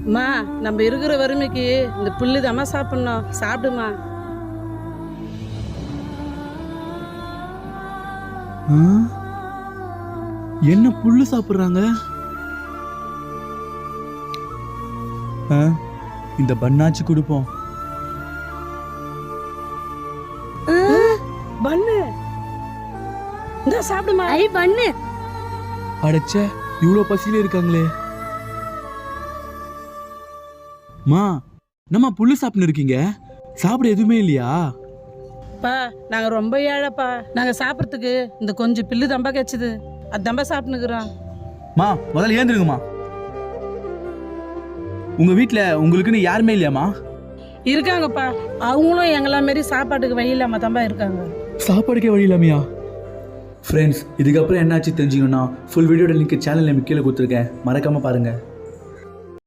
அம்மா நம்ம இருக்கிற வறுமைக்கு இந்த புல்லு தாம்மா சாப்பிடணும், சாப்பிடுமா. என்ன புல்லு சாப்பிடுறாங்க? இந்த பண்ணாச்சு கொடுப்போம். பண்ணு இந்த சாப்பிடுமா. ஐ பண்ணு. அடைச்ச இவ்வளோ பசியில இருக்காங்களே. மா நம்ம புல்லு சாப்பிட்டு இருக்கீங்க, சாப்பிட எதுவுமே இல்லையா? பா நாங்க ரொம்ப ஏழைப்பா, நாங்க சாப்பிட்றதுக்கு இந்த கொஞ்சம் பில்லு தம்பா கிடைச்சது, அது தம்பா சாப்பிட்டுக்கிறோம். மா முதல்ல ஏந்துருங்கம்மா. உங்க வீட்டுல உங்களுக்குன்னு யாருமே இல்லையாம்மா? இருக்காங்கப்பா, அவங்களும் எங்களா மாரி சாப்பாட்டுக்கு வழி இல்லாம தம்பா இருக்காங்க. சாப்பாடுக்கே வழி இல்லாமையா? ஃப்ரெண்ட்ஸ், இதுக்கப்புறம் என்னாச்சு தெரிஞ்சுக்கணும்னா ஃபுல் வீடியோட லிங்க் சேனலில் கீழே கொடுத்துருக்கேன், மறக்காம பாருங்க.